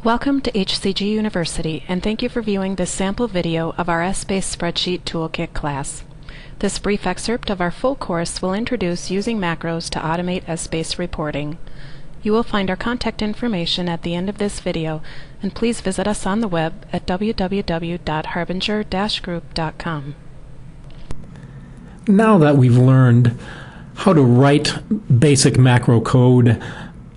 Welcome to HCG University, and thank you for viewing this sample video of our Essbase Spreadsheet Toolkit class. This brief excerpt of our full course will introduce using macros to automate Essbase reporting. You will find our contact information at the end of this video, and please visit us on the web at www.harbinger-group.com. Now that we've learned how to write basic macro code,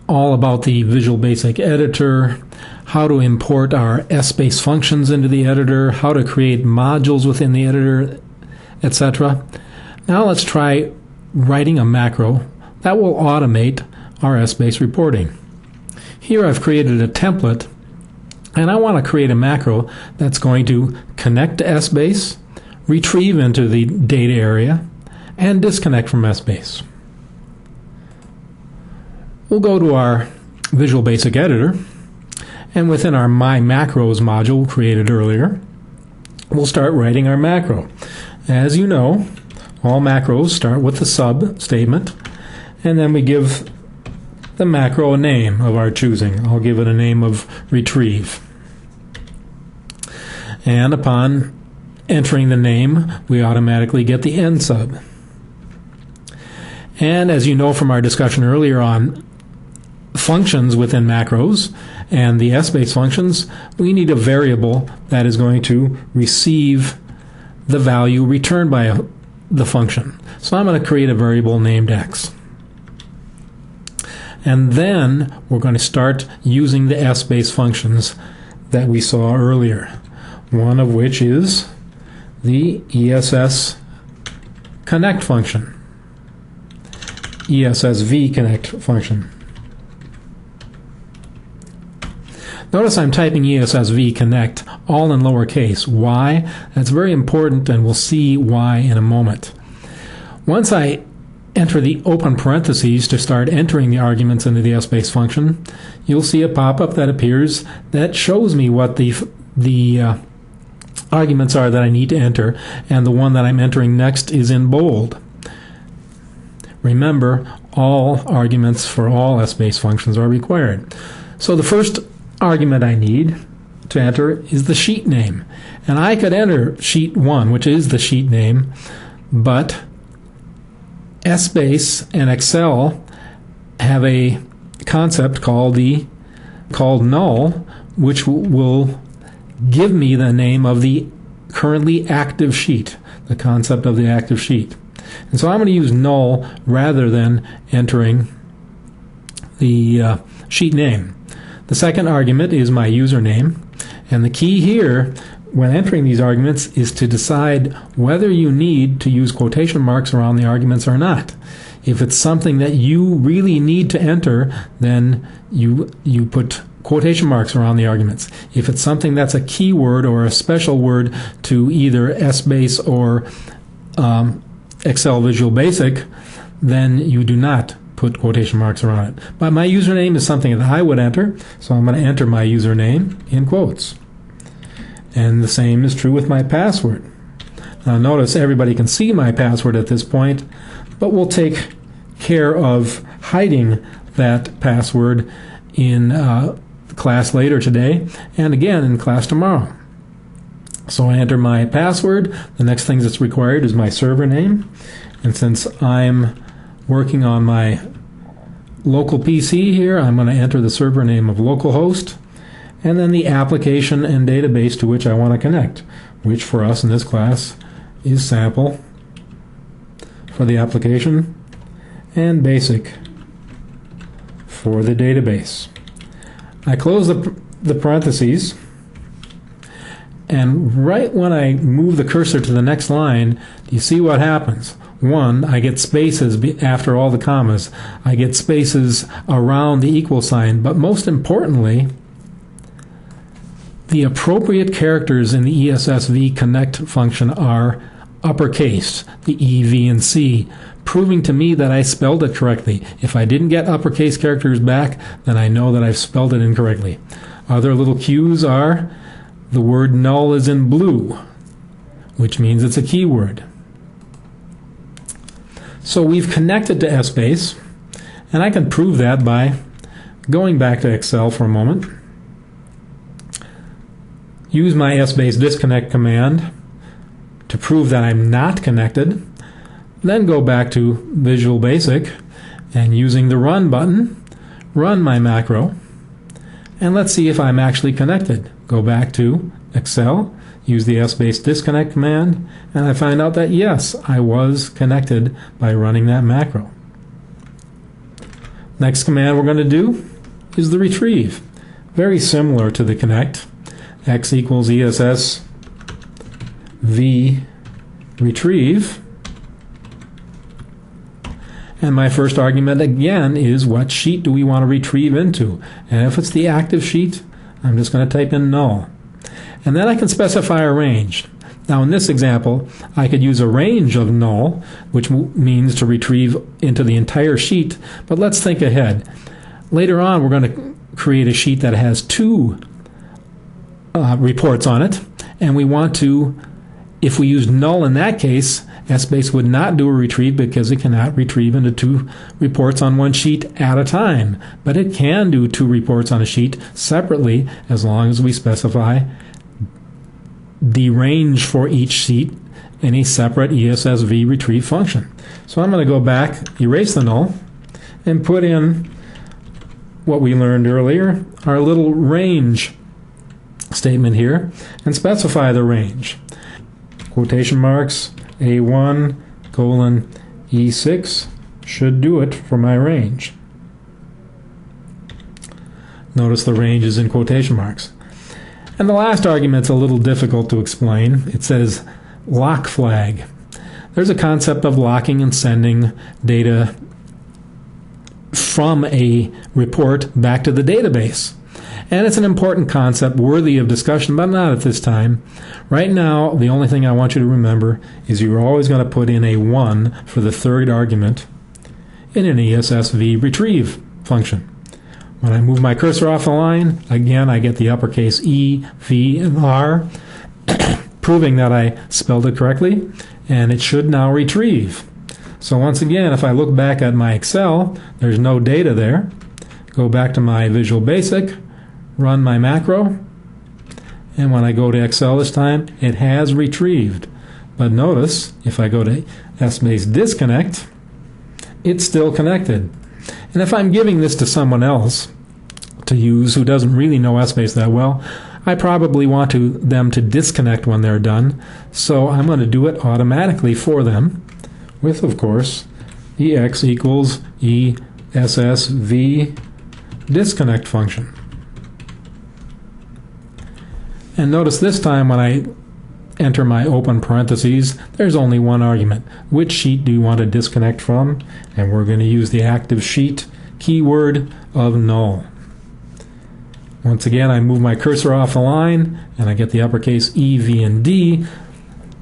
all about the Visual Basic editor, how to import our Essbase functions into the editor, how to create modules within the editor, etc. Now let's try writing a macro that will automate our Essbase reporting. Here I've created a template, and I want to create a macro that's going to connect to Essbase, retrieve into the data area, and disconnect from Essbase. We'll go to our Visual Basic editor, and within our My Macros module created earlier, we'll start writing our macro. As you know, all macros start with the sub statement, and then we give the macro a name of our choosing. I'll give it a name of retrieve. And upon entering the name, we automatically get the end sub. And as you know from our discussion earlier on functions within macros and the Essbase functions, we need a variable that is going to receive the value returned by the function. So I'm going to create a variable named x. And then we're going to start using the Essbase functions that we saw earlier, one of which is the ESS connect function, ESSV connect function. Notice I'm typing ESSV connect all in lowercase. Why? That's very important, and we'll see why in a moment. Once I enter the open parentheses to start entering the arguments into the Essbase function, you'll see a pop-up that appears that shows me what the arguments are that I need to enter, and the one that I'm entering next is in bold. Remember, all arguments for all Essbase functions are required. So the first argument I need to enter is the sheet name. And I could enter sheet 1, which is the sheet name, but Essbase and Excel have a concept called null, which will give me the name of the currently active sheet, the concept of the active sheet. And so I'm going to use null rather than entering the sheet name. The second argument is my username, and the key here when entering these arguments is to decide whether you need to use quotation marks around the arguments or not. If it's something that you really need to enter, then you put quotation marks around the arguments. If it's something that's a keyword or a special word to either Essbase or Excel Visual Basic, then you do not put quotation marks around it. But my username is something that I would enter, so I'm going to enter my username in quotes. And the same is true with my password. Now notice everybody can see my password at this point, but we'll take care of hiding that password in class later today, and again in class tomorrow. So I enter my password. The next thing that's required is my server name, and since I'm working on my local PC here, I'm going to enter the server name of localhost, and then the application and database to which I want to connect, which for us in this class is sample for the application and basic for the database. I close the parentheses, and right when I move the cursor to the next line, you see what happens. One, I get spaces after all the commas. I get spaces around the equal sign. But most importantly, the appropriate characters in the ESSV connect function are uppercase, the E, V, and C, proving to me that I spelled it correctly. If I didn't get uppercase characters back, then I know that I've spelled it incorrectly. Other little cues are the word null is in blue, which means it's a keyword. So we've connected to Essbase, and I can prove that by going back to Excel for a moment. use my Essbase disconnect command to prove that I'm not connected, then go back to Visual Basic and using the Run button, run my macro, and let's see if I'm actually connected. Go back to Excel, use the Essbase disconnect command, and I find out that yes, I was connected by running that macro. Next command we're going to do is the retrieve. Very similar to the connect. X equals ESS V retrieve. And my first argument again is what sheet do we want to retrieve into? And if it's the active sheet, I'm just going to type in null. And then I can specify a range. Now in this example, I could use a range of null, which means to retrieve into the entire sheet. But let's think ahead. Later on, we're going to create a sheet that has two reports on it. And we want to, if we use null in that case, Essbase would not do a retrieve because it cannot retrieve into two reports on one sheet at a time. But it can do two reports on a sheet separately as long as we specify the range for each sheet in a separate ESSV retrieve function. So I'm going to go back, erase the null, and put in what we learned earlier, our little range statement here, and specify the range. Quotation marks, A1, colon, E6 should do it for my range. Notice the range is in quotation marks. And the last argument's a little difficult to explain. It says lock flag. There's a concept of locking and sending data from a report back to the database. And it's an important concept worthy of discussion, but not at this time. Right now, the only thing I want you to remember is you're always going to put in a 1 for the third argument in an ESSV retrieve function. When I move my cursor off the line, again, I get the uppercase E, V, and R, proving that I spelled it correctly, and it should now retrieve. So once again, if I look back at my Excel, there's no data there. Go back to my Visual Basic, run my macro, and when I go to Excel this time, it has retrieved. But notice, if I go to Essbase disconnect, it's still connected. And if I'm giving this to someone else to use who doesn't really know Essbase that well, I probably want them to disconnect when they're done. So I'm going to do it automatically for them with, of course, EX equals ESSV disconnect function. And notice this time when I enter my open parentheses, there's only one argument. Which sheet do you want to disconnect from? And we're going to use the active sheet keyword of null. Once again, I move my cursor off the line, and I get the uppercase E, V, and D,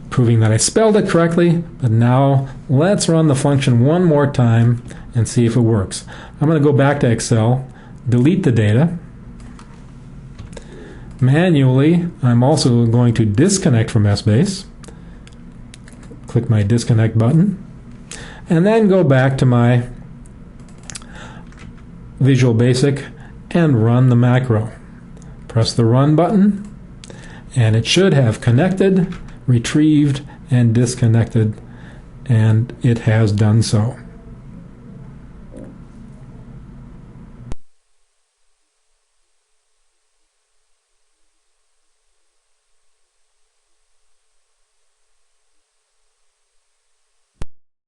proving that I spelled it correctly. But now let's run the function one more time and see if it works. I'm going to go back to Excel, delete the data. Manually, I'm also going to disconnect from Essbase. Click my disconnect button, and then go back to my Visual Basic and run the macro. Press the run button, and it should have connected, retrieved, and disconnected, and it has done so.